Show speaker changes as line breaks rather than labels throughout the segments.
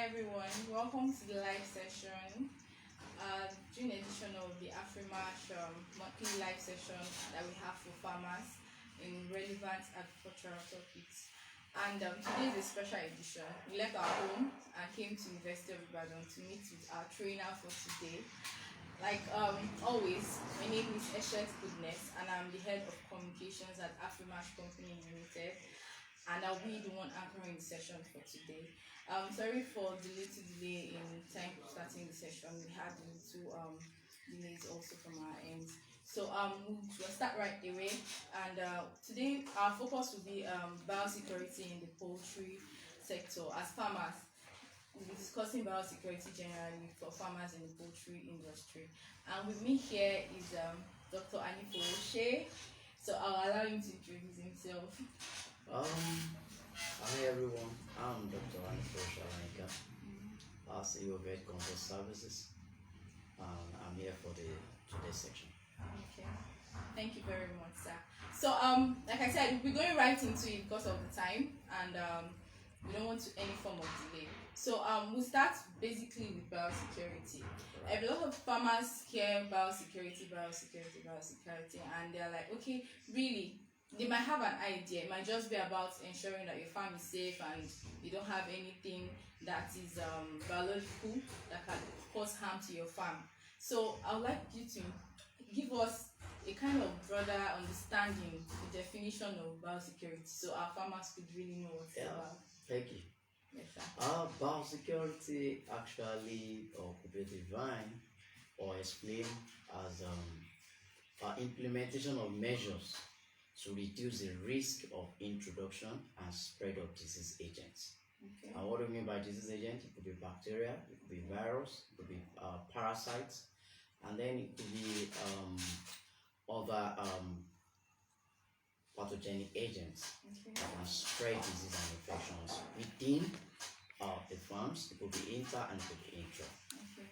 Hi everyone, welcome to the live session, June edition of the Afrimash monthly live session that we have for farmers in relevant agricultural topics. And today is a special edition. We left our home and came to University of Ibadan to meet with our trainer for today. Like always, my name is Eshet Goodness and I'm the head of communications at Afrimash Company Limited. And I'll be the one anchoring the session for today. Sorry for the little delay in time starting the session. We had a little delays also from our end. So we'll start right away. And today our focus will be biosecurity in the poultry sector. As farmers, we'll be discussing biosecurity generally for farmers in the poultry industry. And with me here is Dr. Anifowose. So I'll allow him to introduce himself.
Hi everyone, I'm Dr. Anifowose Olayinka, CEO of Vet Control Services. I'm here for today's section.
Okay, thank you very much, sir. So, like I said, we'll be going right into it because of the time, and we don't want any form of delay. So, we'll start basically with biosecurity. A lot of farmers hear biosecurity, and they're like, okay, really? They might have an idea. It might just be about ensuring that your farm is safe and you don't have anything that is biological that can cause harm to your farm. So I would like you to give us a kind of broader understanding, the definition of biosecurity, so our farmers could really know what it's about.
Thank you.
Yes, sir.
Biosecurity actually could be defined or explained as implementation of measures to reduce the risk of introduction and spread of disease agents.
Okay.
And what do we mean by disease agent? It could be bacteria, it could be virus, it could be parasites, and then it could be other pathogenic agents that can spread disease and infections within the farms. It could be inter and it could be intra.
Okay.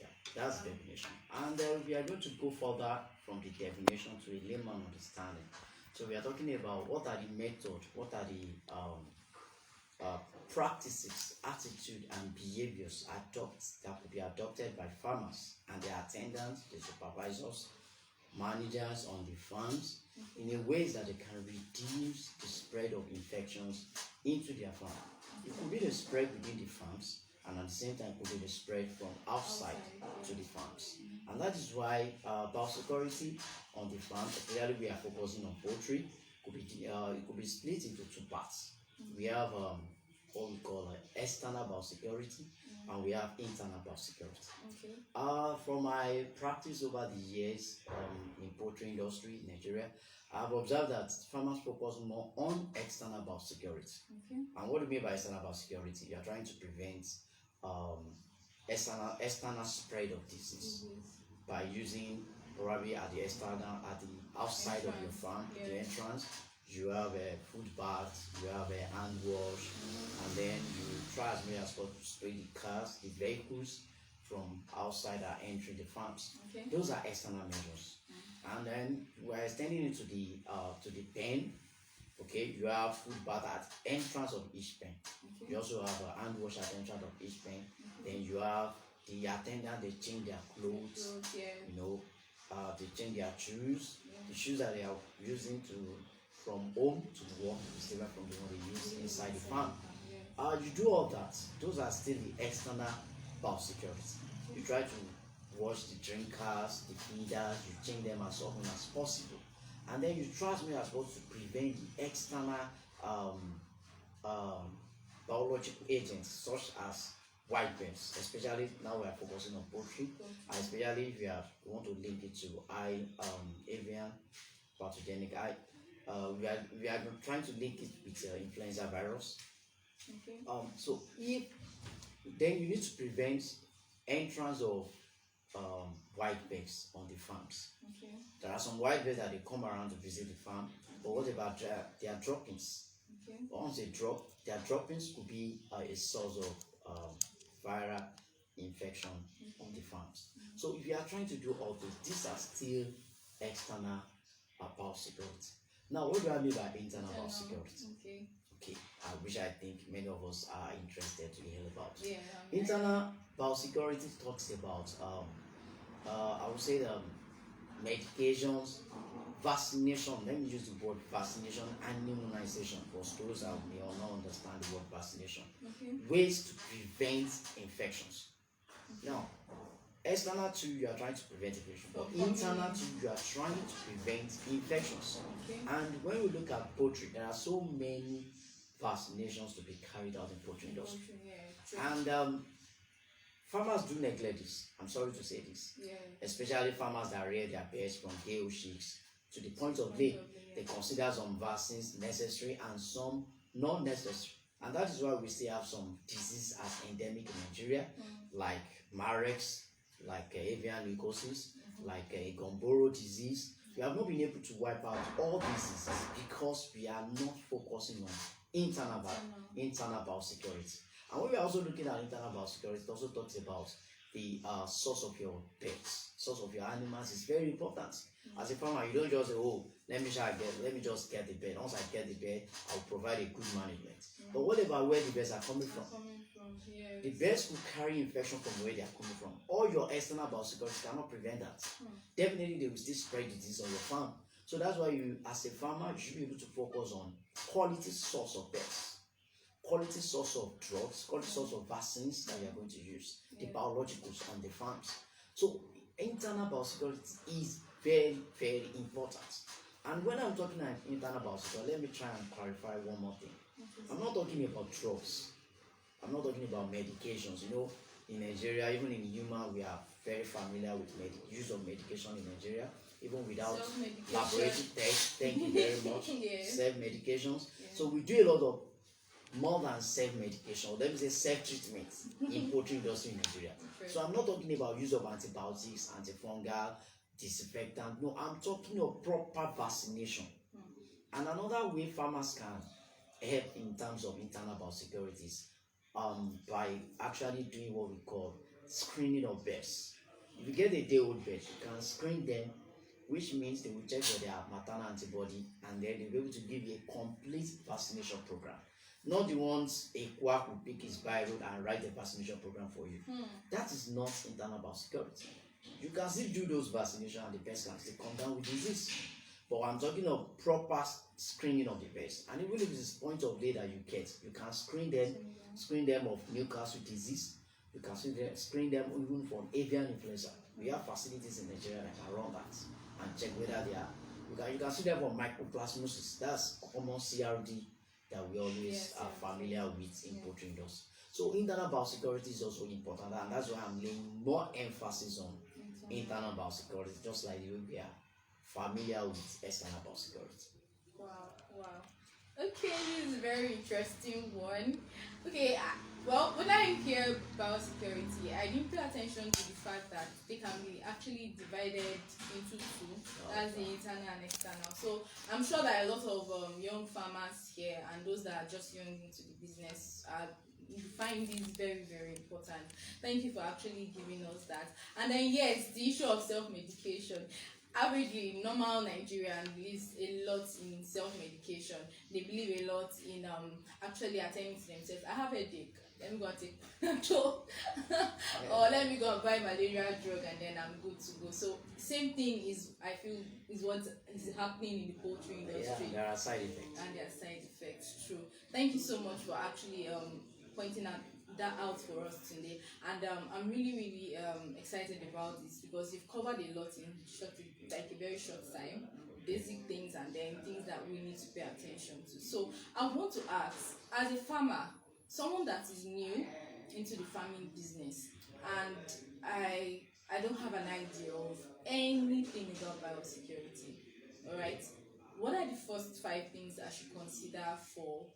Yeah, that's the definition. And we are going to go further from the definition to a layman understanding. So we are talking about what are the methods, what are the practices, attitude, and behaviors that could be adopted by farmers and their attendants, the supervisors, managers on the farms, in a ways that they can reduce the spread of infections into their farm. It could be the spread within the farms, and at the same time, it could be the spread from outside to the farms. And that is why biosecurity on the farm, especially we are focusing on poultry, it could be split into two parts. We have what we call external biosecurity, and we have internal biosecurity.
Okay.
From my practice over the years in poultry industry in Nigeria, I've observed that farmers focus more on external biosecurity.
Okay.
And what do you mean by external biosecurity? You are trying to prevent external spread of disease by using probably at the outside of your farm, the entrance. You have a food bath, you have a hand wash, and then you try as many as possible to spray the cars, the vehicles from outside are entering the farms.
Okay.
Those are external measures. And then we're extending it to the pen. Okay, you have food bath at entrance of each pen.
Okay.
You also have a hand wash at entrance of each pen. Then you have the attendant, they change their clothes. They change their shoes. The shoes that they are using from home to work is different from the one they use inside the farm. You do all that. Those are still the external biosecurity. You try to wash the drinkers, the feeders, you change them as often as possible. And then you try as many as possible to prevent the external biological agents such as white beams, especially now we are focusing on poultry, and especially if you want to link it to avian pathogenic we are trying to link it with influenza virus.
Okay.
So then you need to prevent entrance of white bears on the farms.
Okay.
There are some white bears that they come around to visit the farm, but what about their droppings?
Okay.
Once they drop, their droppings could be a source of viral infection on the farms. So if you are trying to do all this, these are still external biosecurity. Now, what do I mean by internal biosecurity?
Okay.
Okay, which I think many of us are interested to hear about. about.
Yeah.
Internal biosecurity talks about, I would say, medications, vaccination. Let me use the word vaccination and immunization for those that may or not understand the word vaccination.
Okay.
Ways to prevent infections. Now, external to you are trying to prevent infection, but internal to you are trying to prevent infections.
Okay.
And when we look at poultry, there are so many vaccinations to be carried out in poultry industry.
Yeah,
And farmers do neglect this. I'm sorry to say this.
yeah.
Especially farmers that rear their pets from day chicks to the point of day. They consider some vaccines necessary and some not necessary. And that is why we still have some diseases as endemic in Nigeria, like Marex, like avian leukosis, like Gomboro disease. We have not been able to wipe out all diseases because we are not focusing on internal biosecurity. And when we are also looking at internal biosecurity, it also talks about the source of your pets, source of your animals is very important. As a farmer, you don't just say, oh, let me just get the bed. Once I get the bed, I'll provide a good management. But what about where the birds are coming from?
Yes.
The birds will carry infection from where they are coming from. All your external biosecurity cannot prevent that. Definitely, they will still spread the disease on your farm. So that's why you, as a farmer, you should be able to focus on quality source of pets, quality source of drugs, quality source of vaccines that you are going to use, the biologicals on the farms. So internal biosecurity is very, very important. And when I'm talking about internal biosecurity, let me try and clarify one more thing. I'm not talking about drugs. I'm not talking about medications. You know, in Nigeria, even in human, we are very familiar with use of medication in Nigeria, even without laboratory tests. Thank you very much. Self-medications. So we do a lot of more than self-medication, or let me say self-treatment in poultry industry in Nigeria. So I'm not talking about use of antibiotics, antifungal, disinfectant. No, I'm talking of proper vaccination. And another way farmers can help in terms of internal biosecurity is by actually doing what we call screening of birds. If you get a day-old bird, you can screen them, which means they will check for their maternal antibody, and then they'll be able to give you a complete vaccination program. Not the ones a quack will pick his Bible and write the vaccination program for you. That is not internal biosecurity. You can still do those vaccinations and the pest can still come down with disease. But I'm talking of proper screening of the pest. And even if it's point of day that you get, you can screen them of Newcastle disease. You can screen them even for avian influenza. We have facilities in Nigeria that can run that and check whether they are. You can see them for mycoplasmosis. That's common CRD that we always are familiar with in poultry industry. So internal biosecurity is also important, and that's why I'm laying more emphasis on internal biosecurity, just like the way we are familiar with external biosecurity.
Wow. Okay, this is a very interesting one. Okay, well, when I hear biosecurity, I didn't pay attention to the fact that they can be actually divided into two. That's the internal and external. So I'm sure that a lot of young farmers here and those that are just young into the business find this very, very important. Thank you for actually giving us that. And then yes, the issue of self-medication. Averagely, normal Nigerian believes a lot in self-medication. They believe a lot in actually attending to themselves. I have a headache. Let me go and take Panadol. Or let me go and buy malaria drug and then I'm good to go. So same thing is, I feel, is what is happening in the poultry industry.
Yeah, there are side effects.
And there are side effects, true. Thank you so much for actually pointing that out for us today. And I'm really, really excited about this because you've covered a lot in a very short time. Basic things and then things that we need to pay attention to. So I want to ask, as a farmer, someone that is new into the farming business, and I don't have an idea of anything about biosecurity. All right, what are the first 5 things I should consider for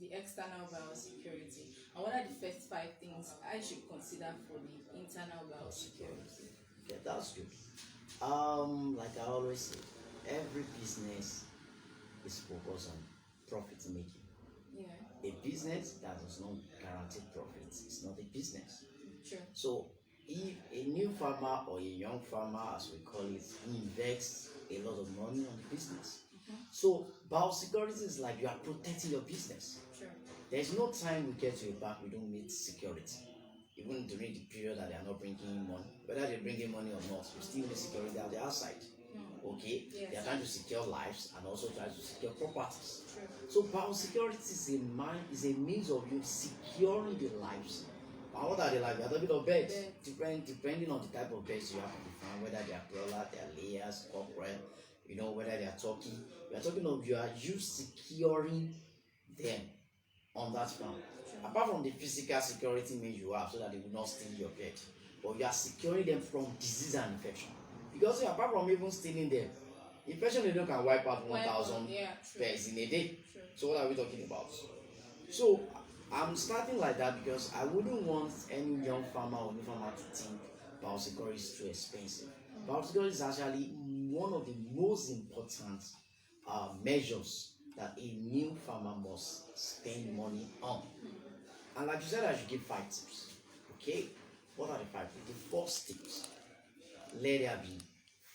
the external biosecurity, and what are the first 5 things I should consider for the internal biosecurity?
Yeah, that's good. Like I always say, every business is focused on profit making.
Yeah.
A business that does not guarantee profits is not a business.
Sure.
So if a new farmer or a young farmer, as we call it, invests a lot of money on the business. So biosecurity is like you are protecting your business.
Sure.
There's no time we get to a bank we don't meet security. Even during the period that they are not bringing in money, whether they're bringing money or not, we still need security on the outside. Okay,
Yes.
they are trying to secure lives and also trying to secure properties.
True.
So biosecurity is a means of you securing the lives. And what are the lives? We are talking of birds. Depending on the type of birds you have on the farm, whether they are broiler, they are layers, cockerel, whether they are turkey. We are talking of you securing them on that farm. Apart from the physical security means you have so that they will not steal your pet, but you are securing them from disease and infection. Because apart from even stealing them, infection alone can wipe out 1,000 pets in a day.
True.
So what are we talking about? So I'm starting like that because I wouldn't want any young farmer or new farmer to think biosecurity is too expensive. Biosecurity is actually one of the most important measures that a new farmer must spend money on. And like you said, I should give 5 tips. Okay, what are the 5 tips? The first tips: let there be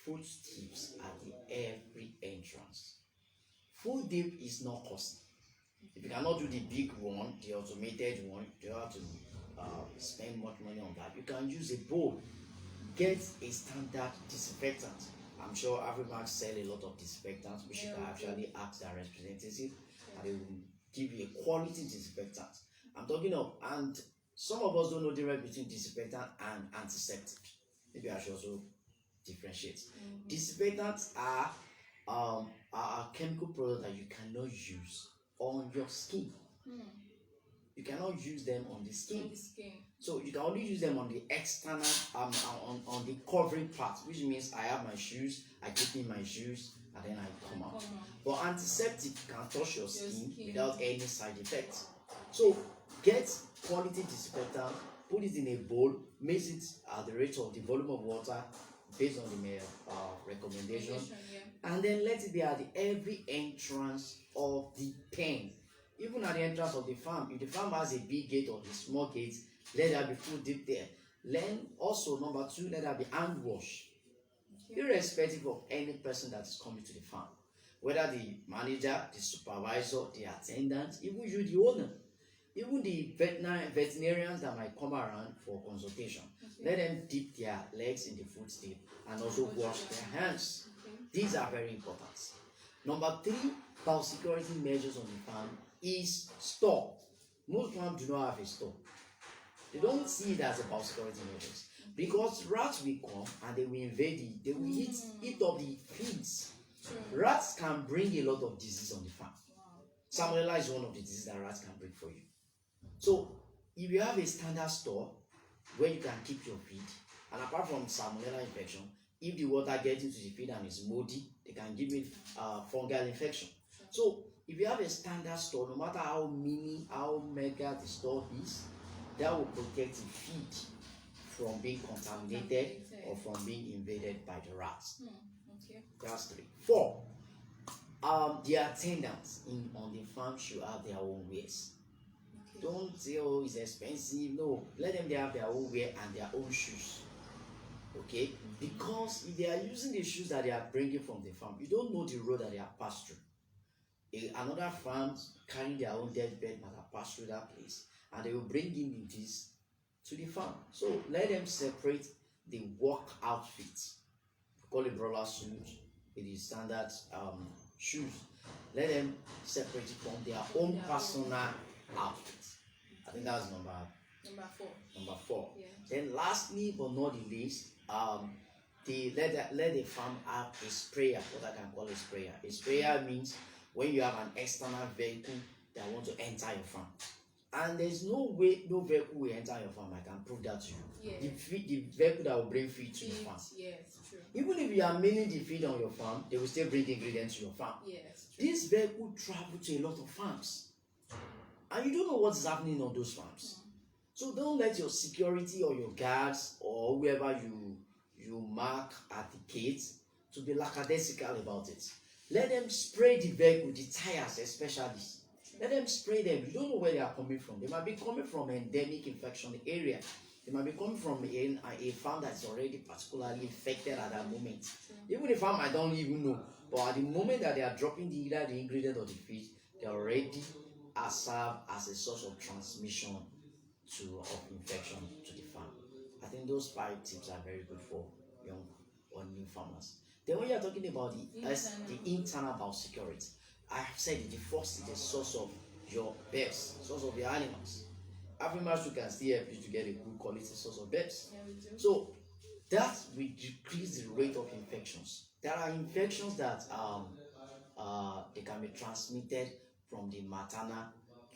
food tips at every entrance. Food dip is not costly. If you cannot do the big one, the automated one, you don't have to spend much money on that. You can use a bowl. Get a standard disinfectant. I'm sure Afrimax sell a lot of disinfectants. We should actually ask their representative and they will give you a quality disinfectant. I'm talking of, and some of us don't know the difference between disinfectant and antiseptic. Maybe I should also differentiate. Disinfectants are a chemical product that you cannot use on your skin. You cannot use them on the skin. So you can only use them on the external, on the covering part, which means I have my shoes, I keep in my shoes, and then I come out. But antiseptic can touch your skin without any side effects. So get quality disinfectant, put it in a bowl, mix it at the rate of the volume of water based on the recommendation, and then let it be at every entrance of the pen. Even at the entrance of the farm, if the farm has a big gate or a small gate, let there be food dip there. Then also, number 2, let there be hand wash. Irrespective of any person that is coming to the farm, whether the manager, the supervisor, the attendant, even you, the owner, even the veterinarians that might come around for consultation, let them dip their legs in the food dip and also wash their hands. These are very important. Number 3, biosecurity measures on the farm is store. Most farms do not have a store. They don't see it as a biosecurity measures because rats will come and they will invade it. They will eat up the feeds. Rats can bring a lot of disease on the farm. Salmonella is one of the diseases that rats can bring for you. So if you have a standard store where you can keep your feed, and apart from salmonella infection, if the water gets into the feed and is moldy, they can give it fungal infection. So if you have a standard store, no matter how mini, how mega the store is, that will protect the feed from being contaminated or from being invaded by the rats. That's 3. 4, the attendants on the farm should have their own wares. Don't say, oh, it's expensive. No, let them have their own wear and their own shoes. Okay? Because if they are using the shoes that they are bringing from the farm, you don't know the road that they have passed through. Another farm carrying their own deathbed might have passed through that place, and they will bring in this to the farm. So let them separate the work outfits. We call it brawler suit. It is standard shoes. Let them separate it from their own personal outfits. I think that's number 4. Then lastly but not the least, let the farm have a sprayer, what I can call a sprayer. A sprayer means when you have an external vehicle that want to enter your farm. And there's no way no vehicle will enter your farm. I can prove that to you. The vehicle that will bring feed to your farm.
True.
Even if you are milling the feed on your farm, they will still bring ingredients to your farm. This vehicle travel to a lot of farms. And you don't know what is happening on those farms. So don't let your security or your guards or whoever you mark at the gates to be lackadaisical about it. Let them spray the vehicle, the tires especially. Let them spray them. You don't know where they are coming from. They might be coming from an endemic infection area. They might be coming from a farm that's already particularly infected at that moment. Even the farm, I don't even know. But at the moment that they are dropping either the ingredient or the feed, they are already serve as a source of transmission of infection to the farm. I think those 5 tips are very good for young or new farmers. Then when you're talking about the internal biosecurity, I have said it, the first is the source of your birds, source of your animals. Afrimash can still help you to get a good quality source of birds. So that will decrease the rate of infections. There are infections that they can be transmitted from the maternal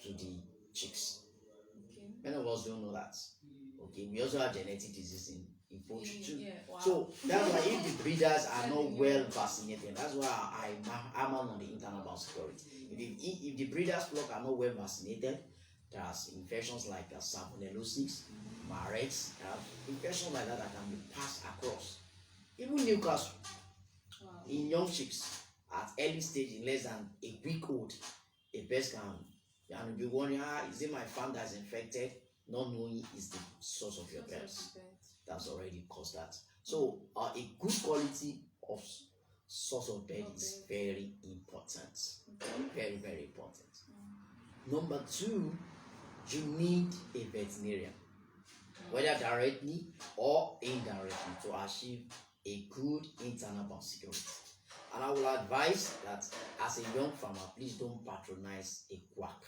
to the chicks.
Okay.
Many of us don't know that. Okay, we also have genetic disease in poultry too.
Yeah, wow.
So that's why if the breeders are not well vaccinated, that's why I'm on the internal biosecurity. If the breeders' flock are not well vaccinated, there's infections like salmonellosis, marets, infections like that can be passed across. Even Newcastle,
Wow.
in young chicks at early stage, in less than a week old, a pest can and be wondering, is it my farm that's infected? Not knowing is the source of your pest that's already caused that. So a good quality of source of bed is very important. Very, very important. Number 2, you need a veterinarian, whether directly or indirectly, to achieve a good internal biosecurity. And I will advise that as a young farmer, please don't patronize a quack.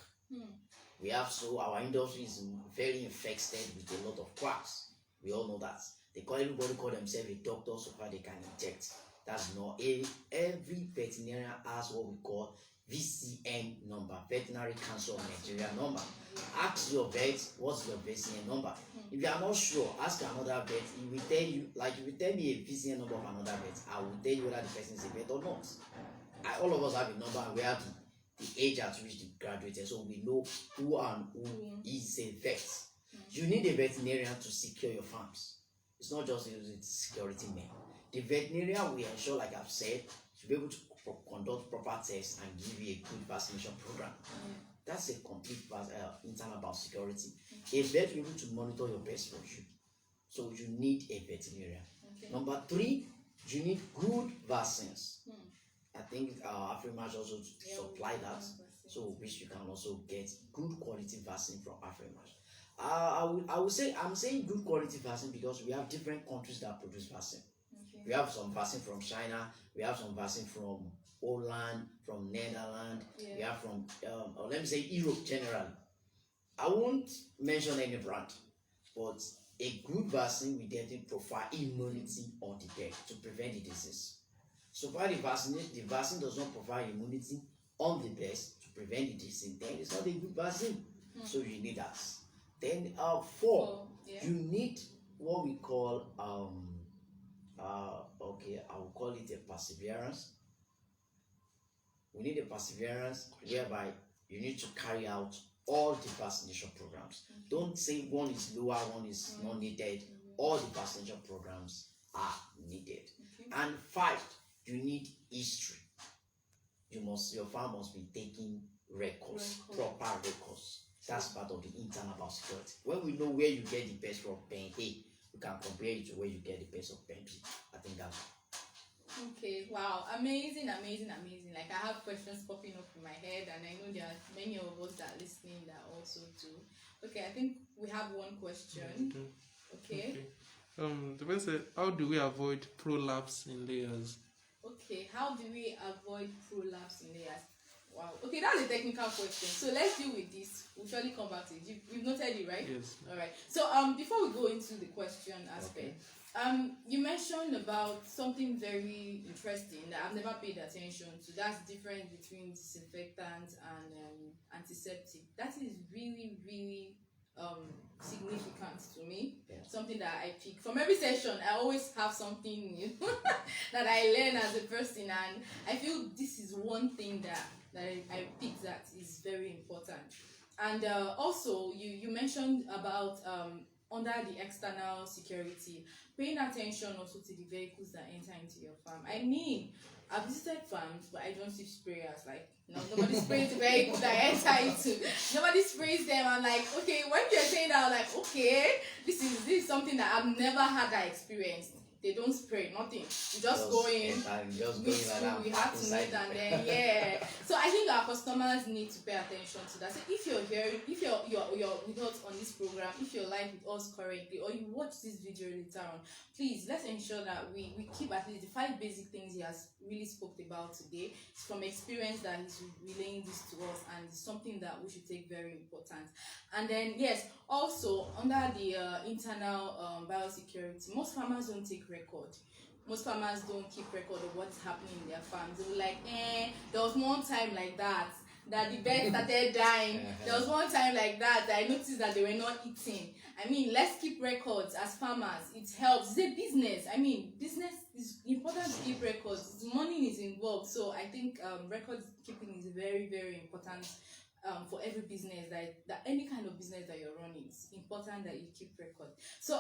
We have our industry is very infested with a lot of quacks. We all know that. Everybody call themselves a doctor so far they can inject. That's not every veterinarian has what we call VCN number, Veterinary Council of Nigeria number. Ask your vet what's your VCN number. If you are not sure, ask another vet. He will tell you, like if you tell me a VCN number of another vet, I will tell you whether the person is a vet or not. All of us have a number and we have the age at which they graduated, so we know who and who is a vet. You need a veterinarian to secure your farms. It's not just a security man. The veterinarian will ensure, like I've said, to be able to conduct proper tests and give you a good vaccination program. That's a complete internal biosecurity. A vet will be able to monitor your pest for you. So you need a veterinarian. Number 3, you need good vaccines. I think Afrimash also supply that, so which you can also get good quality vaccine from Afrimash. I would say I'm saying good quality vaccine because we have different countries that produce vaccine. We have some vaccine from China, we have some vaccine from Holland, from Netherlands, we have from let me say Europe generally. I won't mention any brand, but a good vaccine will definitely provide immunity on the bird to prevent the disease. So far the vaccine does not provide immunity on the birds to prevent the disease, then it's not a good vaccine. So you need that. Then 4, you need what we call okay, I will call it a perseverance. We need a perseverance whereby you need to carry out all the vaccination programs. Don't say one is lower, one is not needed. All the vaccination programs are needed. And 5, you need history. Your farm must be taking records, proper records. That's part of the internal biosecurity. When we know where you get the best from pen A, we can compare it to where you get the best of pen B. I think that's
okay. Wow, amazing. Like I have questions popping up in my head, and I know there are many of us that are listening that also do. Okay, I think we have one question. Okay.
The person said, how do we avoid prolapse in layers?
Okay, how do we avoid prolapse in layers? Wow. Okay, that's a technical question. So let's deal with this. We'll surely come back to it. You've noted it, right?
Yes.
All right. So before we go into the question aspect, you mentioned about something very interesting that I've never paid attention to. That's the difference between disinfectant and antiseptic. That is really, really significant to me. Something that I pick from every session. I always have something new that I learn as a person, and I feel this is one thing that I pick that is very important. And also you mentioned about under the external security, paying attention also to the vehicles that enter into your farm. I mean, I've visited farms, but I don't see sprayers. Like, nobody sprays the vehicles that enter into. Nobody sprays them. I'm like, okay, when you're saying that, I'm like, okay, this is something that I've never had that experience. they don't spray nothing. You just go in.
Just
With school, we have to meet, and then so I think our customers need to pay attention to that. So if you're hearing, if you're with us on this program, if you're live with us currently, or you watch this video later on, please let's ensure that we keep at least the 5 basic things he has really spoke about today. It's from experience that he's relaying this to us, and it's something that we should take very important. And then yes, also under the internal biosecurity, most farmers don't take record. Most farmers don't keep record of what's happening in their farms. They were like, there was one time like that the birds started dying. There was one time like that I noticed that they were not eating. I mean, let's keep records as farmers. It helps. It's a business. I mean, business is important to keep records. Money is involved. So I think record keeping is very, very important for every business that any kind of business that you're running. It's important that you keep record. So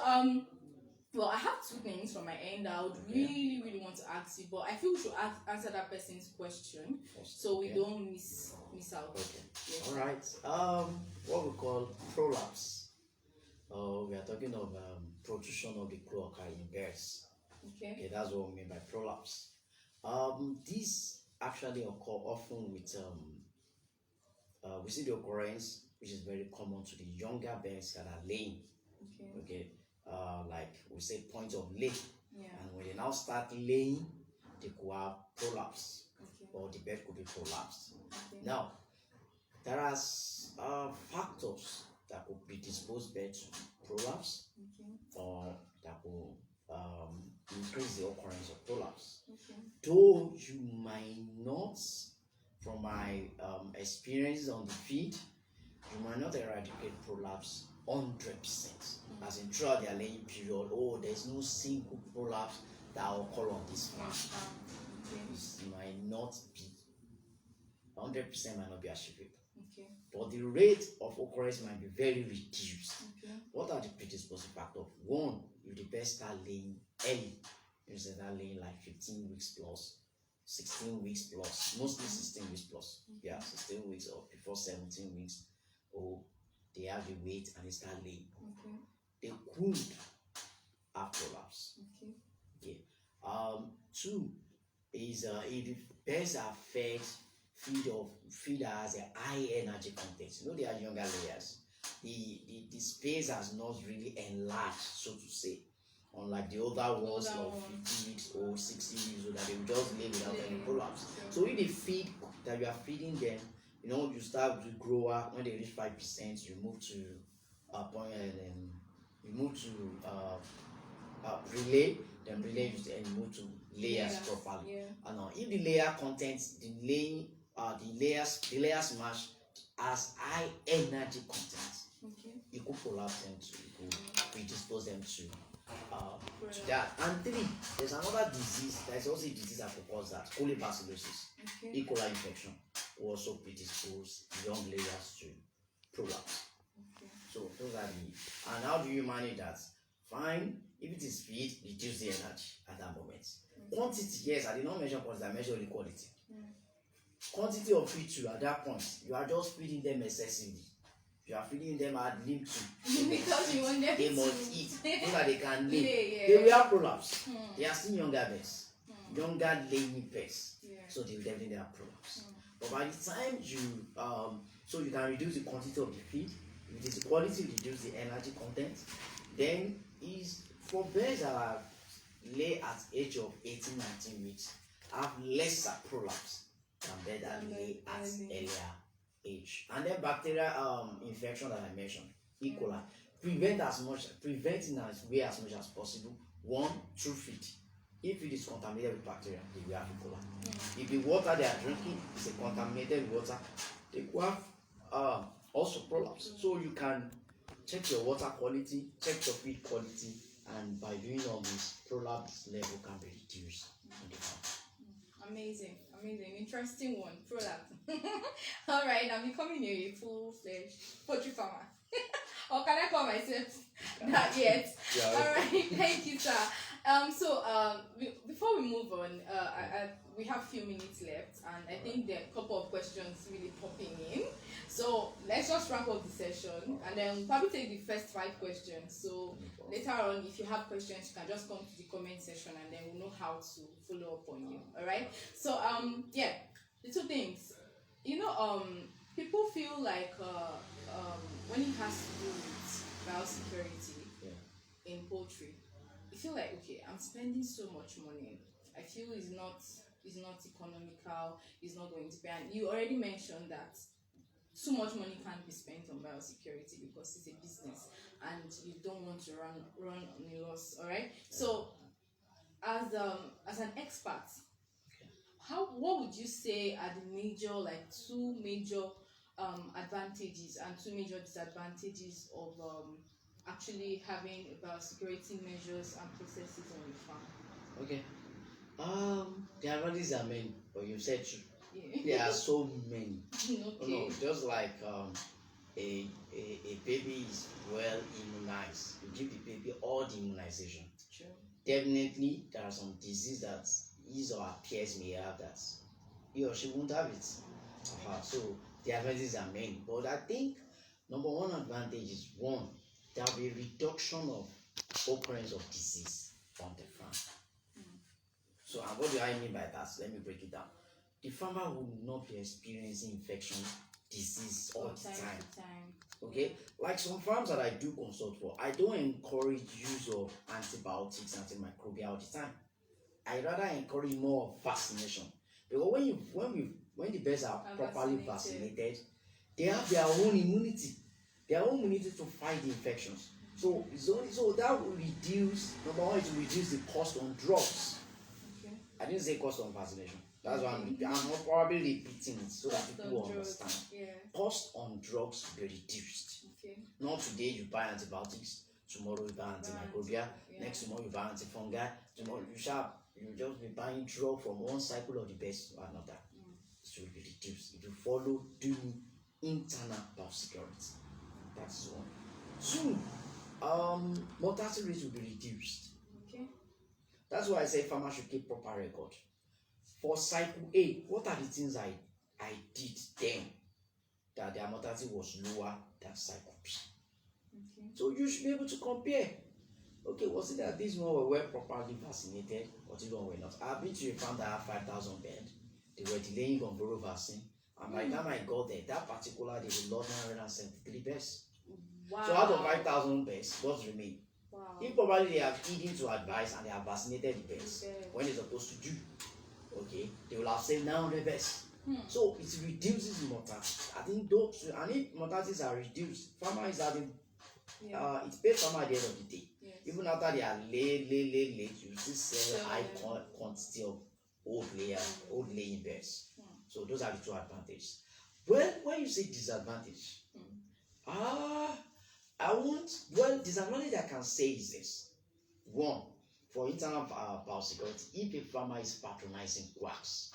well, I have 2 things from my end I would really want to ask you, but I feel we should answer that person's question so we don't miss out.
Okay.
Yes.
All right. What we call prolapse. We are talking of protrusion of the cloaca in birds. Okay, that's what we mean by prolapse. These actually occur often with we see the occurrence, which is very common to the younger birds that are laying. Okay. Like we say point of lay, and when they now start laying, they could have prolapse, or the bird could be prolapsed. Now, there are factors that could predispose bird to prolapse, or that will increase the occurrence of prolapse. Though you might not, from my experience on the feed, you might not eradicate prolapse 100%. As in throughout their laying period, there's no single prolapse that will occur on this farm. It might not be 100%, might not be achievable. But the rate of occurrence might be very reduced. What are the predisposing factors? 1, if the birds start laying early, you start laying like 15 weeks plus, 16 weeks plus, mostly 16 weeks plus. 16 weeks or before 17 weeks, or they have the weight and they start laying. They could have prolapse. 2 is if the birds are fed feed that has a high energy content. You know, they are younger layers. The space has not really enlarged, so to say, unlike the older ones of 50 weeks or 60 weeks, so that they will just lay without any prolapse. So if the feed that you are feeding them, you know, you start to grow up. When they reach 5%, you move to a point, and then you move to relay, then relay and you move to layers properly. And now, if the layer contains the layers match as high energy content, you could prolapse them to, you could predispose them to that. And 3, there's another disease. There's also a disease that could cause that, colibacillosis. E. coli infection will also predispose young layers to prolapse. So those are the, and how do you manage that? Fine, if it is feed, reduce the energy at that moment. Quantity, yes, I did not mention quantity, I mentioned the quality. Quantity of feed too, at that point, you are just feeding them excessively. You are feeding them ad lib too.
Because you want them
they must eat so that they can lay.
Yeah.
They will have prolapse. They are still younger birds, younger laying birds. So they will definitely have prolapse. But by the time you so you can reduce the quantity of the feed, reduce the quality, reduce the energy content. Then is for birds that are lay at age of 18, 19 weeks, have lesser prolapse than birds that lay at earlier age. And then bacterial infection that I mentioned, E. coli, preventing as much as possible. 1, through feed. If it is contaminated with bacteria, they will have E. coli. If the water they are drinking is a contaminated water, they will have also prolapse. So you can check your water quality, check your feed quality, and by doing all this, prolapse level can be reduced on the farm.
Amazing, interesting one, prolapse. All right, I'm becoming a full-fledged poultry farmer. Or can I call myself that yet? All right, thank you, sir. Before we move on, we have a few minutes left, and I think there are a couple of questions really popping in. So let's just wrap up the session, and then we'll probably take the first 5 questions. So later on, if you have questions, you can just come to the comment section, and then we'll know how to follow up on you. All right. So yeah, the 2 things. People feel like when it has to do with biosecurity in poultry, you feel like, okay, I'm spending so much money. I feel it's not economical. It's not going to be. And you already mentioned that too much money can't be spent on biosecurity because it's a business and you don't want to run on a loss. All right. So as an expert, what would you say are the major, like 2 major advantages and 2 major disadvantages of actually having biosecurity measures and processes on your farm?
Okay. The advantages are many, but you said true.
Yeah.
There are so many.
Okay.
Just like a baby is well immunized, you give the baby all the immunization.
True.
Definitely, there are some diseases that his or her peers may have that he or she won't have it. So the advantages are many, but I think number 1 advantage is there will be a reduction of occurrence of disease on the farm. So, and what do I mean by that? Let me break it down. The farmer will not be experiencing infection, disease all the time. Okay, like some farms that I do consult for, I don't encourage use of antibiotics, antimicrobial all the time. I rather encourage more vaccination, because when the birds are properly vaccinated, they have their own immunity to fight the infections. So that will reduce, number 1, it will reduce the cost on drugs.
Okay.
I didn't say cost on vaccination. That's why I'm probably repeating it so that people will understand.
Yeah.
Cost on drugs will be reduced.
Okay.
Not today you buy antibiotics, tomorrow you buy antimicrobial, next tomorrow you buy antifungal, tomorrow you just be buying drug from one cycle of the best to another. It will be reduced if you follow doing internal biosecurity. That's 1. 2, mortality rate will be reduced.
Okay.
That's why I say farmers should keep proper record. For cycle A, what are the things I did then that their mortality was lower than cycle B?
Okay.
So you should be able to compare. Okay, was it that these one were properly vaccinated or these one were not? I've been to a farm that had 5,000 beds. They were delaying Gumboro vaccine, and by the time I got there, that particular day we lost 973 beds.
Wow.
So out of 5,000 beds, what remain?
Wow.
If probably they have eaten to advise and they have vaccinated the beds when they're supposed to do, okay, they will have saved 900 beds. So it reduces mortality. I think those, and if mortalities are reduced, farmer is having it pays farmer at the end of the day.
Yes.
Even after they are late, you still sell high quantity of old laying birds. So those are the 2 advantages. Well, when you say disadvantage, disadvantage I can say is this. 1, for internal biosecurity, if a farmer is patronizing quacks,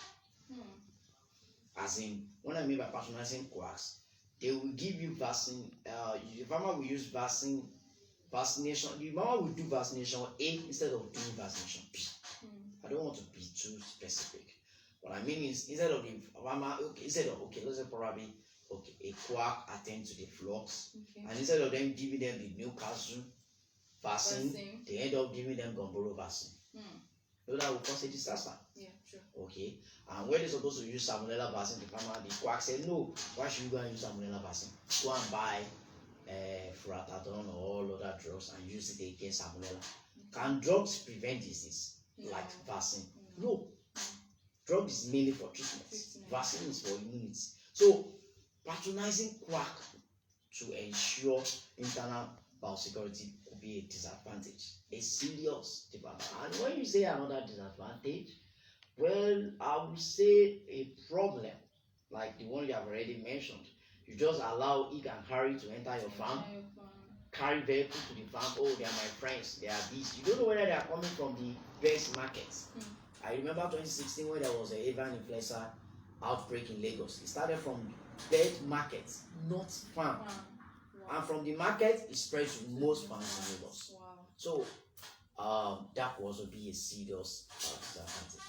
as in, what I mean by patronizing quacks, they will give you vaccine. The farmer will use vaccination. The farmer will do vaccination A instead of doing vaccination B. I don't want to be too specific. What I mean is, instead of the farmer, let's say probably a quack attend to the flocks, and instead of them giving them the Newcastle vaccine, they end up giving them Gumboro vaccine. So that will cause a disaster.
Yeah, true.
Okay, and when they're supposed to use salmonella vaccine, the farmer, the quack said, no, why should you go and use salmonella vaccine? Go and buy Furatadon or all other drugs and use it against salmonella. Can drugs prevent disease like vaccine? No. Drug is mainly for treatment. Vaccine is for immunity. So, patronizing quack to ensure internal biosecurity could be a disadvantage, a serious disadvantage. And when you say another disadvantage, well, I would say a problem like the one you have already mentioned. You just allow Ig and Harry to enter your farm, carry vehicle to the farm. Oh, they are my friends, they are this. You don't know whether they are coming from the best markets. I remember 2016 when there was a avian influenza outbreak in Lagos. It started from bed market, not farm. Wow. And from the market, it spread to most farms in Lagos. Wow. So that will also be a serious disadvantage.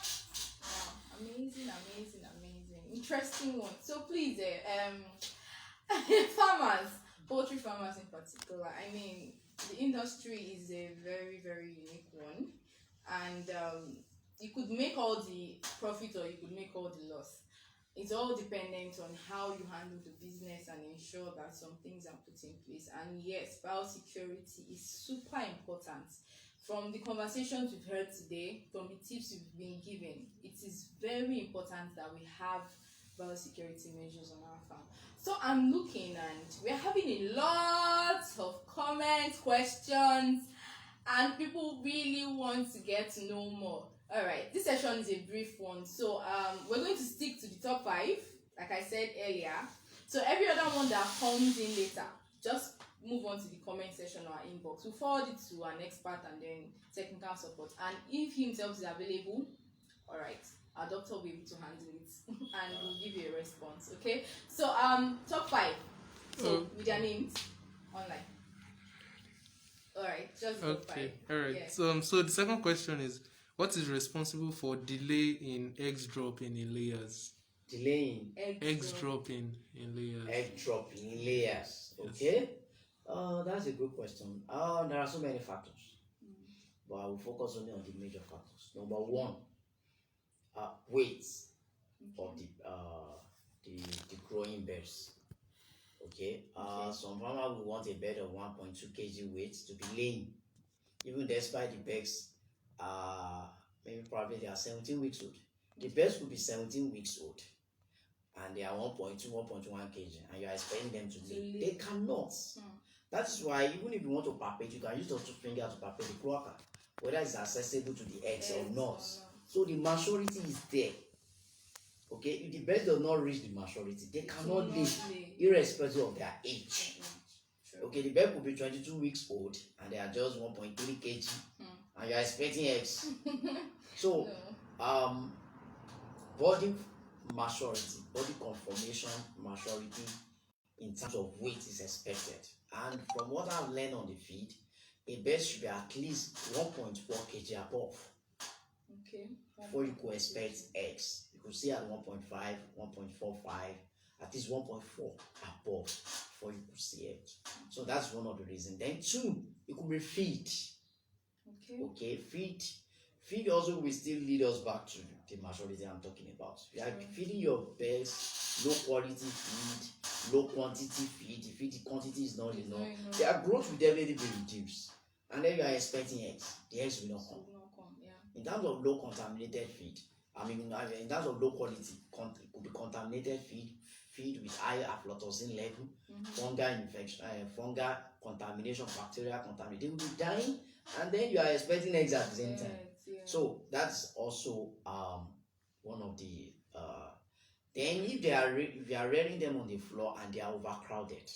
Wow, amazing. Interesting one. So please, Farmers, poultry farmers in particular. I mean, the industry is a very, very unique one, and you could make all the profit or you could make all the loss. It's all dependent on how you handle the business and ensure that some things are put in place. And yes, biosecurity is super important. From the conversations we've heard today, from the tips we've been given, it is very important that we have biosecurity measures on our farm. So I'm looking and we're having a lot of comments, questions, and people really want to get to know more. All right, this session is a brief one, so we're going to stick to the top 5, like I said earlier. So every other one that comes in later, just move on to the comment section or our inbox. We'll forward it to an expert and then technical support. And if he himself is available, all right, our doctor will be able to handle it and we'll give you a response. Okay, so top 5, so with their names online. All right, just top 5.
All right.
Yeah.
So the second question is, what is responsible for delay in eggs dropping in layers?
Delaying
Eggs dropping in layers.
egg drop in layers. Okay. That's a good question. There are so many factors, but I will focus only on the major factors. Number 1, weight of the growing birds. Okay. Some farmers will want a bird of 1.2 kg weight to be laying, even despite the birds maybe probably they are 17 weeks old. The birds could be 17 weeks old and they are 1.2, 1.1 kg, and you are expecting them to lay. They cannot. That is why even if you want to palpate, you can use the 2 fingers to palpate the cloaca, whether it's accessible to the eggs or not. So the maturity is there. Okay, if the bird does not reach the maturity, they cannot lay, irrespective of their age. Okay, the bird could be 22 weeks old and they are just 1.3 kg, and you are expecting eggs. So, body maturity, body conformation maturity in terms of weight is expected. And from what I've learned on the feed, a bird should be at least 1.4 kg above.
Okay.
Before you could expect eggs. You could see at 1.5, 1.45, at least 1.4 above before you could see eggs. So that's one of the reasons. Then 2, it could be feed. Okay, feed also will still lead us back to the maturity I'm talking about. You are feeding your birds low quality feed, low quantity feed. If the quantity is not enough, their growth will definitely be reduced. And then you are expecting eggs. The eggs will not come. In terms of low contaminated feed, in terms of low quality, it could be contaminated feed with high aflatoxin level, fungal infection, fungal contamination, bacterial contamination. They will be dying, and then you are expecting eggs at the same time. So that's also one of the. Then if you are rearing them on the floor and they are overcrowded,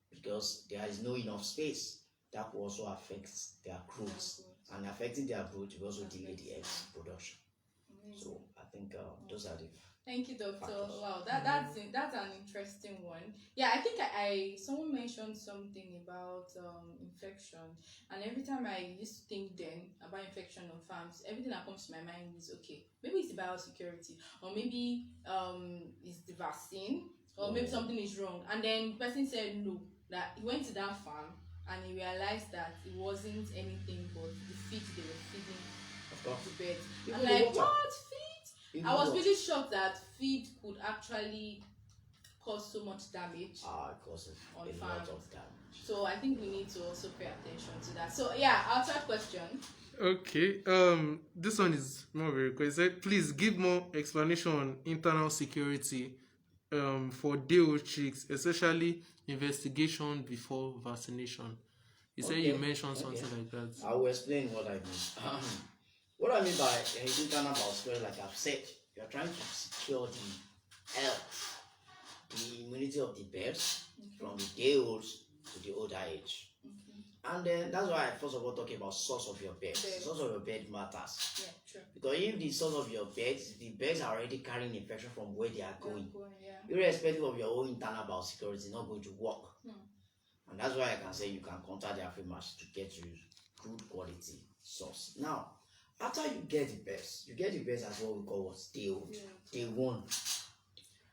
because there is no enough space, that will also affect their growth, and affecting their growth will also delay the eggs production. So I think those are the.
Thank you, doctor.
Factors.
Wow, that's an interesting one. Yeah, I think someone mentioned something about infection, and every time I used to think then about infection on farms, everything that comes to my mind is okay. Maybe it's the biosecurity, or maybe it's the vaccine, or maybe something is wrong. And then the person said no, that he went to that farm and he realized that it wasn't anything but the feed they were feeding the birds. I'm like, what feed? I was really shocked that feed could actually cause so much damage
It causes
on
a
farms.
lot of damage.
So I think we need to also pay attention to that. So yeah, our third question.
Okay. This one is more very quick. It said, please give more explanation on internal security for day-old chicks, especially investigation before vaccination. You said you mentioned something like that.
I will explain what I mean. What I mean by internal biosecurity, like I've said, you are trying to secure the health, the immunity of the birds from the day olds to the older age. And then that's why I first of all talk about source of your birds. The source of your bird matters.
Yeah, true.
Because if the source of your birds, the birds are already carrying infection from where they are going, irrespective of your own internal biosecurity, it's not going to work. And that's why I can say you can contact the Afrimash to get you good quality source. Now, after you get the birds as what we call day old, day 1.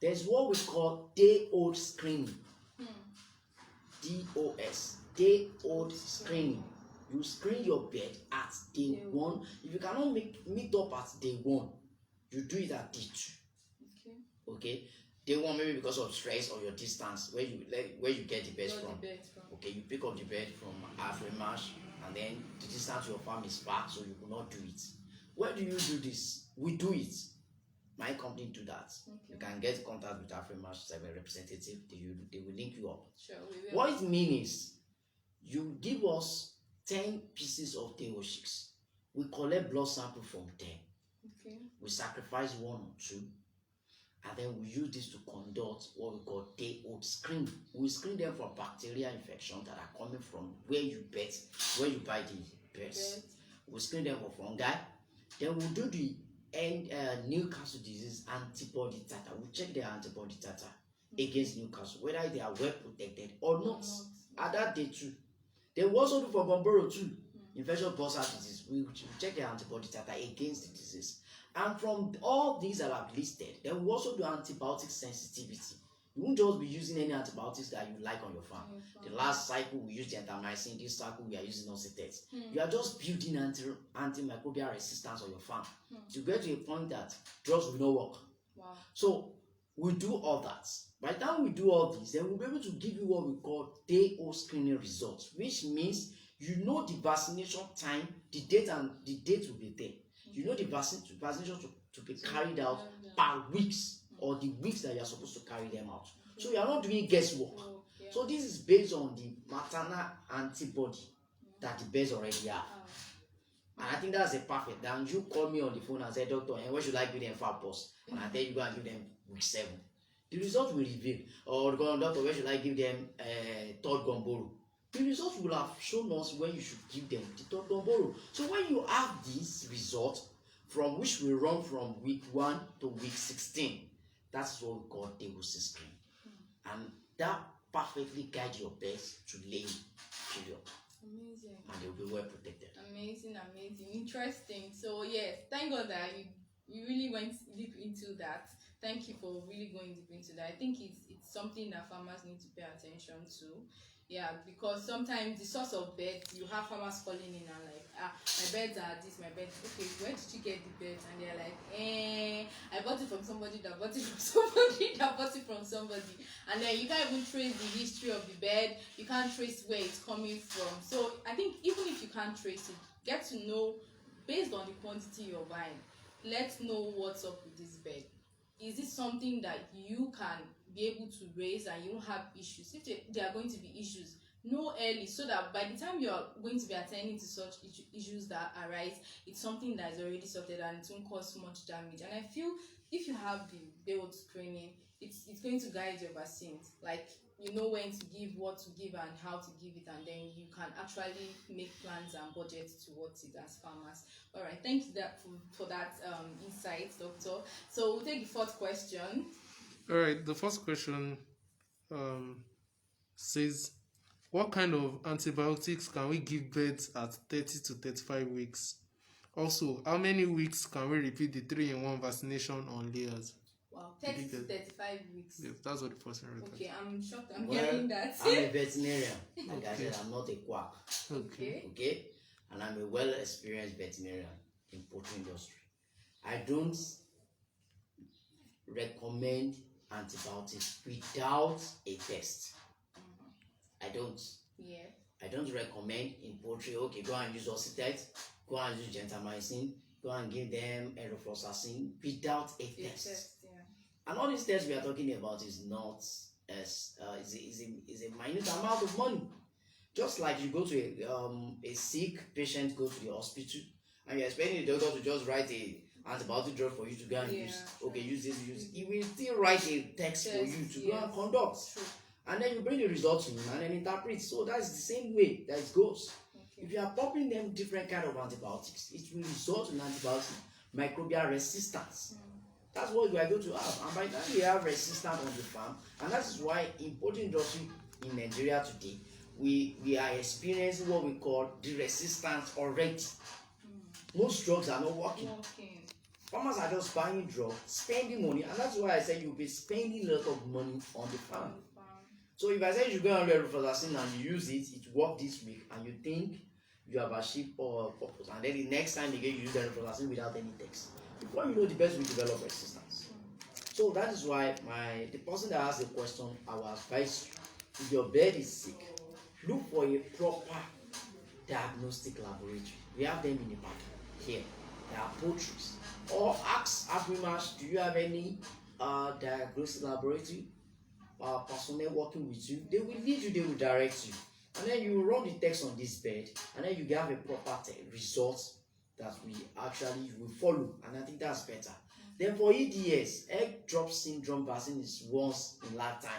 There's what we call day-old screening. DOS, day-old screening. You screen your bird at day 1. If you cannot meet up at day 1, you do it at day 2. Okay. Day 1 maybe because of stress or your distance where you get the birds from. Okay, you pick up the bird from Afrimash, and then the distance to your farm is far, so you will not do it. Where do you do this? We do it. My company do that. You can get in contact with Afrimash representative. They will link you up.
Sure, we will.
What it means is you give us 10 pieces of day-old chicks. We collect blood sample from 10.
Okay.
We sacrifice 1 or 2. And then we use this to conduct what we call day-old screening. We screen them for bacterial infections that are coming from where you buy the birds. We screen them for fungi. Then we'll do the Newcastle disease antibody titer. We check their antibody titer against Newcastle, whether they are well protected or not. At that day too. Then we also do for Gumboro too. Infectious bursar disease. We check their antibody titer against the disease. And from all these that I've listed, then we also do antibiotic sensitivity. You won't just be using any antibiotics that you like on your farm. The last cycle we used gentamicin, this cycle we are using oxytetrax. You are just building antimicrobial resistance on your farm to get to a point that drugs will not work.
Wow.
So we do all that. By the time we do all this, then we'll be able to give you what we call day-old screening results, which means you know the vaccination time, the date will be there. You know the vaccination to be carried out per weeks or the weeks that you are supposed to carry them out. So you are not doing guesswork. So this is based on the maternal antibody that the birds already have. And I think that's a perfect. Then you call me on the phone and say, Doctor, and where should I give them FAPOS? And I tell you, go and give them week 7. The result will reveal. Or Doctor, where should I give them third Gumboro? The results will have shown us when you should give them the third Gumboro. So when you have these results, from which we run from week 1 to week 16, that's what we call day-old screen. And that perfectly guides your birds to laying period.
Amazing.
And they'll be well protected.
Amazing, interesting. So yes, thank God that you really went deep into that. Thank you for really going deep into that. I think it's something that farmers need to pay attention to. Yeah, because sometimes the source of birds, you have farmers calling in and like, my birds are this, my birds. Okay, where did you get the birds? And they're like, I bought it from somebody that bought it from somebody that bought it from somebody. And then you can't even trace the history of the bird. You can't trace where it's coming from. So I think even if you can't trace it, get to know based on the quantity you're buying. Let's know what's up with this bird. Is it something that you can be able to raise and you won't have issues? If there are going to be issues, know early so that by the time you're going to be attending to such issues that arise, it's something that is already sorted and it won't cause much damage. And I feel if you have the day-old screening, it's going to guide your vaccines. Like, you know when to give, what to give, and how to give it, and then you can actually make plans and budgets towards it as farmers. All right, thank you for that insight, Doctor. So we'll take the fourth question.
All right, the first question says, what kind of antibiotics can we give birds at 30 to 35 weeks? Also, how many weeks can we repeat the 3-in-1 vaccination on layers?
Wow, 30 to 35 weeks.
Yes, that's what the person wrote.
Okay, I'm shocked. I'm hearing that.
I'm a veterinarian. Like I said, I'm not a quack.
Okay.
And I'm a well-experienced veterinarian in poultry industry. I don't recommend antibiotics without a test. I don't.
Yeah.
I don't recommend in poultry, okay, go and use oxytetrax, go and use gentamicin, go and give them enrofloxacin without a test. And all these tests we are talking about is not as is a minute amount of money. Just like you go to a sick patient, go to the hospital, and you're expecting the doctor to just write a antibiotic drug for you to go and use. Okay, use this, use. He will still write a text for you to go and conduct.
True.
And then you bring the results to him and then interpret. So that's the same way that it goes. Okay. If you are popping them different kind of antibiotics, it will result in antibiotic microbial resistance. That's what we are going to have. And by the time we have resistance on the farm, and that is why in poultry industry in Nigeria today, we are experiencing what we call the resistance already. Most drugs are not working. Farmers are just buying drugs, spending money, and that's why I said you'll be spending a lot of money on the farm. So if I say you go on revloxacin and you use it, it worked this week, and you think you have achieved or purpose, and then the next time again you use the revloxacin without any text, before you know, the person will develop resistance. So that is why the person that asked the question, I will advise you, if your bird is sick, look for a proper diagnostic laboratory. We have them in the back here. There are poultries. Or ask Afrimash, do you have any diagnostic laboratory personnel working with you? They will lead you, they will direct you. And then you run the text on this bed, and then you have a proper result that we actually will follow. And I think that's better. Then for EDS, egg drop syndrome vaccine is once in lifetime.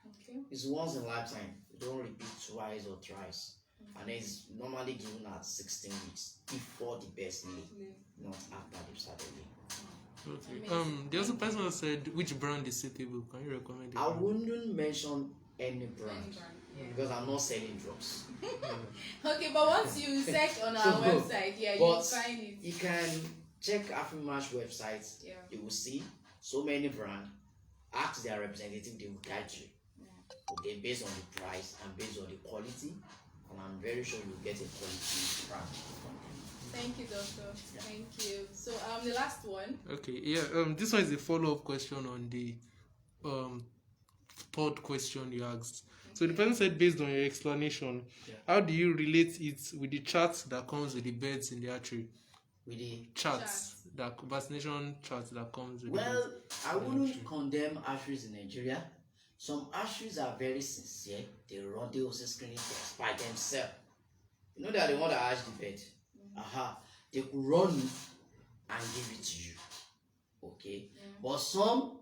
Okay.
It's once in lifetime. You don't repeat twice or thrice. And it's normally given at 16 weeks before the birds lay, not after they've started laying.
Okay. The other person said which brand is suitable. Can you recommend it?
I wouldn't mention any brand because I'm not selling drugs.
Okay, but once you search on our website, you find it.
You can check Afrimash website.
Yeah.
You will see so many brands. Ask their representative, they will guide you. Okay, based on the price and based on the quality, and I'm very sure you'll get a quality brand from them.
Thank you, doctor. Yeah. Thank you. So the last one.
Okay, yeah. This one is a follow-up question on the third question you asked. Okay. So the person said, based on your explanation, how do you relate it with the charts that comes with the birds in the hatchery?
With the
charts, that vaccination charts that comes with.
Well, I wouldn't condemn hatcheries in Nigeria. Some hatcheries are very sincere. They run the OC screening tests by themselves. You know that they want to hatch the bird. They could run it and give it to you. Okay? But some,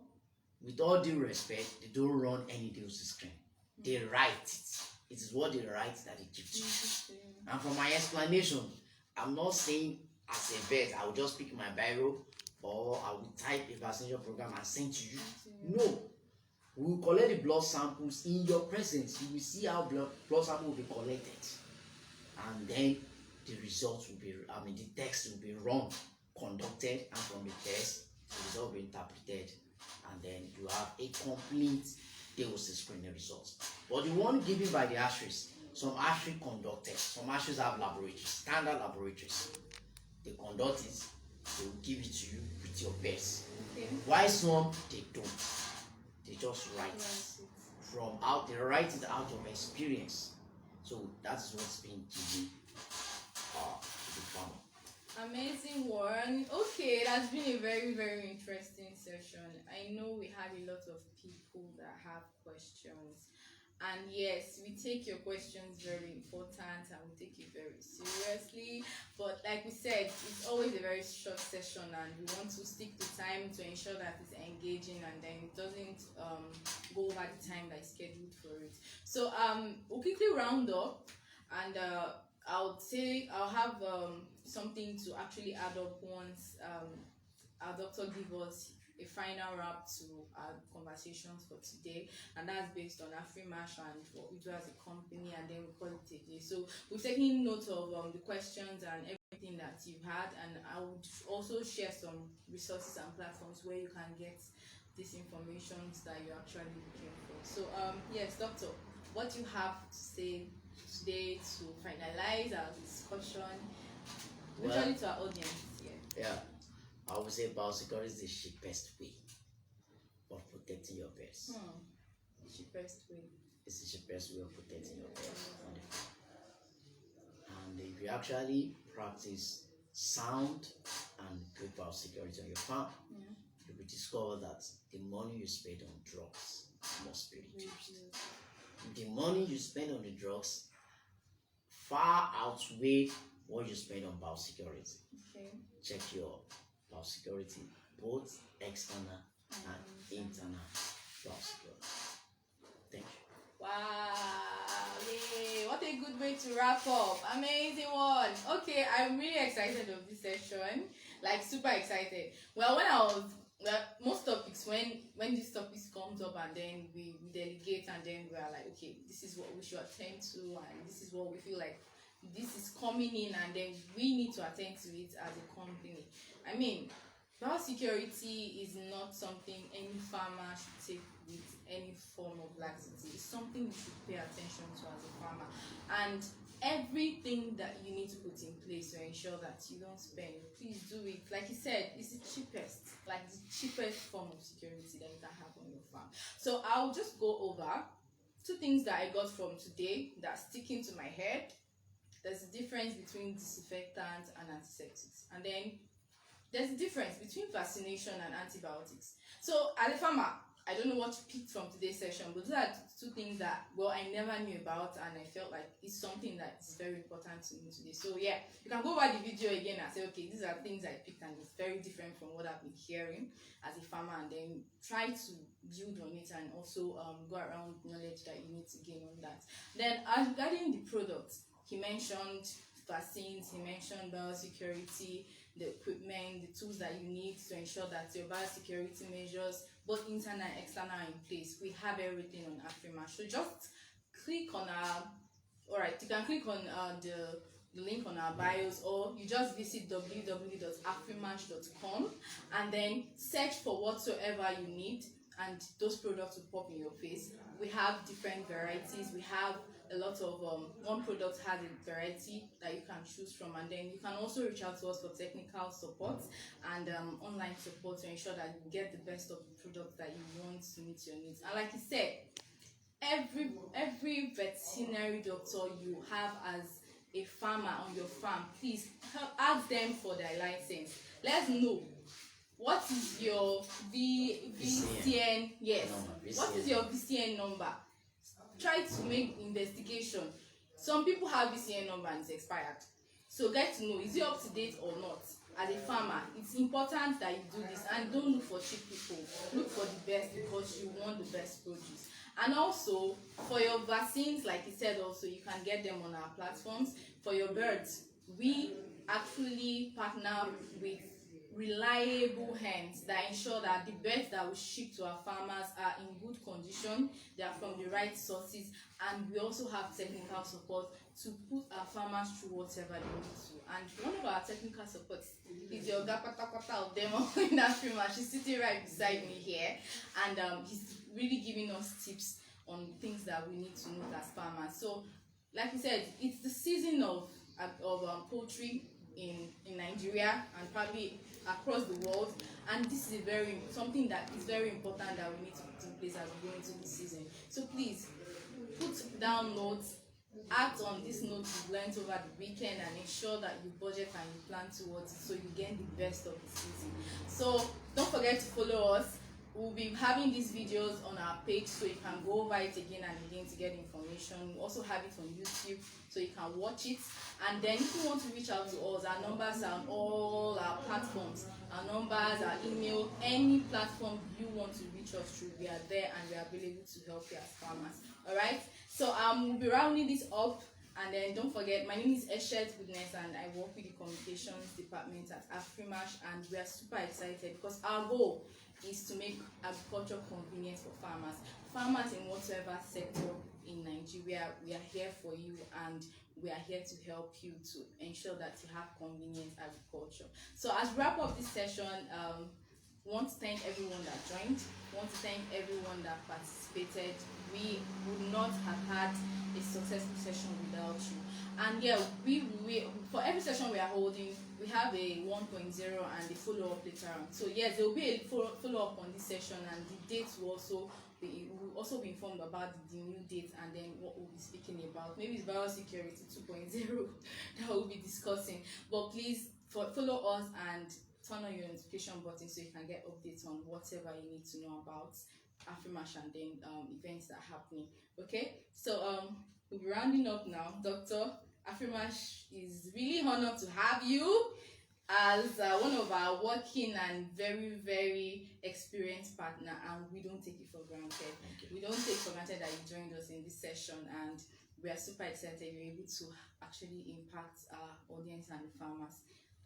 with all due respect, they don't run any DOC screen. They write it. It is what they write that they give to you. And from my explanation, I'm not saying as a vet, I will just pick my biro or I will type a vaccination program and send to you. No. We will collect the blood samples in your presence. You will see how blood sample will be collected. And then the results will be, the text will be run, conducted, and from the test, the result will be interpreted. And then you have a complete DOC screening results. But the one given by the hatcheries, some hatcheries conducted, some hatcheries have laboratories, standard laboratories. They conduct it, they will give it to you with your best. Okay. Why some they don't? They just write from out. They write it out of experience. So that's what's being given to the farmer.
Amazing one. Okay, that's been a very, very interesting session. I know we had a lot of people that have questions. And yes, we take your questions very important and we take it very seriously. But like we said, it's always a very short session and we want to stick to time to ensure that it's engaging and then it doesn't go over the time that is scheduled for it. So we'll quickly round up and I'll have something to actually add up once our doctor gives us a final wrap to our conversations for today, and that's based on Afrimash and what we do as a company, and then we call it a day. So we've taken note of the questions and everything that you've had, and I would also share some resources and platforms where you can get these information that you're actually looking for. So yes, doctor, what do you have to say today to finalize our discussion, especially to our audience?
I would say biosecurity is the cheapest way of protecting your pets.
The cheapest way.
It's the cheapest way of protecting your pets. And if you actually practice sound and good biosecurity on your farm, you will discover that the money you spend on drugs must be reduced. The money you spend on the drugs far outweigh what you spend on biosecurity. Okay. Check your biosecurity, both external and internal biosecurity. Thank you.
Wow, yay, what a good way to wrap up. Amazing one. Okay, I'm really excited of this session, like super excited. Well, most topics, when these topics comes up and then we delegate and then we are like, okay, this is what we should attend to and this is what we feel like this is coming in, and then we need to attend to it as a company. I mean, biosecurity is not something any farmer should take with any form of laxity. It's something you should pay attention to as a farmer, and everything that you need to put in place to ensure that you don't spend, please do it. Like you said, it's the cheapest form of security that you can have on your farm. So I'll just go over 2 things that I got from today that's sticking to my head. There's a difference between disinfectants and antiseptics, and then there's a difference between vaccination and antibiotics. So as a farmer, I don't know what you picked from today's session, but those are 2 things that, well, I never knew about, and I felt like it's something that is very important to me today. So yeah, you can go over the video again and say, okay, these are things I picked and it's very different from what I've been hearing as a farmer, and then try to build on it and also go around knowledge that you need to gain on that. Then as regarding the products, he mentioned vaccines, he mentioned biosecurity, the equipment, the tools that you need to ensure that your biosecurity measures, both internal and external, are in place. We have everything on Afrimash. So just click on our, alright, you can click on the link on our bios, or you just visit www.afrimash.com and then search for whatsoever you need, and those products will pop in your face. We have different varieties. We have a lot of one product has a variety that you can choose from, and then you can also reach out to us for technical support and online support to ensure that you get the best of the product that you want to meet your needs. And like you said, every veterinary doctor you have as a farmer on your farm, please ask them for their license. Let's know, what is your VCN? Yes. What is your VCN number? Try to make investigation. Some people have VCN number and it's expired. So get to know, is it up to date or not? As a farmer, it's important that you do this, and don't look for cheap people. Look for the best, because you want the best produce. And also for your vaccines, like he said, also you can get them on our platforms. For your birds, we actually partner with reliable hens that ensure that the birds that we ship to our farmers are in good condition, they are from the right sources, and we also have technical support to put our farmers through whatever they need to. And one of our technical supports is your Gapata of demo in Afrimash. She's sitting right beside me here, and he's really giving us tips on things that we need to know as farmers. So like we said, it's the season of poultry in Nigeria and probably across the world, and this is something that is very important that we need to put in place as we go into this season. So please put down notes, act on these notes you've learned over the weekend, and ensure that you budget and you plan towards it so you get the best of the season. So don't forget to follow us. We'll be having these videos on our page, so you can go over it again and again to get information. We also have it on YouTube, so you can watch it. And then if you want to reach out to us, our numbers are on all our platforms. Our numbers, our email, any platform you want to reach us through, we are there and we are available to help you as farmers. Alright, so we'll be rounding this up. And then don't forget, my name is Eshet Goodness, and I work with the communications department at Afrimash, and we are super excited because our goal is to make agriculture convenient for farmers. Farmers in whatever sector in Nigeria, we are here for you, and we are here to help you to ensure that you have convenient agriculture. So as we wrap up this session, want to thank everyone that joined. Want to thank everyone that participated. We would not have had a successful session without you. And yeah, we for every session we are holding, we have a 1.0 and a follow-up later on. So yes, there will be a follow-up on this session, and the dates will also be informed about the new date and then what we'll be speaking about. Maybe it's Biosecurity 2.0 that we'll be discussing. But please follow us and turn on your notification button so you can get updates on whatever you need to know about Afrimash and then events that are happening. Okay, so we'll be rounding up now. Dr. Afrimash is really honored to have you as one of our working and very, very experienced partner, and we don't take it for granted. We don't take for granted that you joined us in this session, and we are super excited you're able to actually impact our audience and the farmers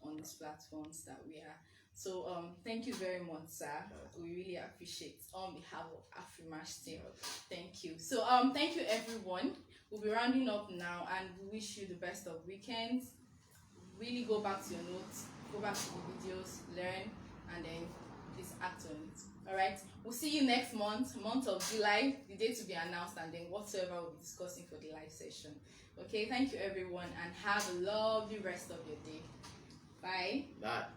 on these platforms that we are. So thank you very much, sir. We really appreciate on behalf of Afrimash team. Thank you. So thank you everyone. We'll be rounding up now, and we wish you the best of weekends. Really go back to your notes, go back to the videos, learn, and then please act on it. Alright, we'll see you next month of July, the date to be announced, and then whatsoever we'll be discussing for the live session. Okay, thank you everyone, and have a lovely rest of your day. Bye.
Bye.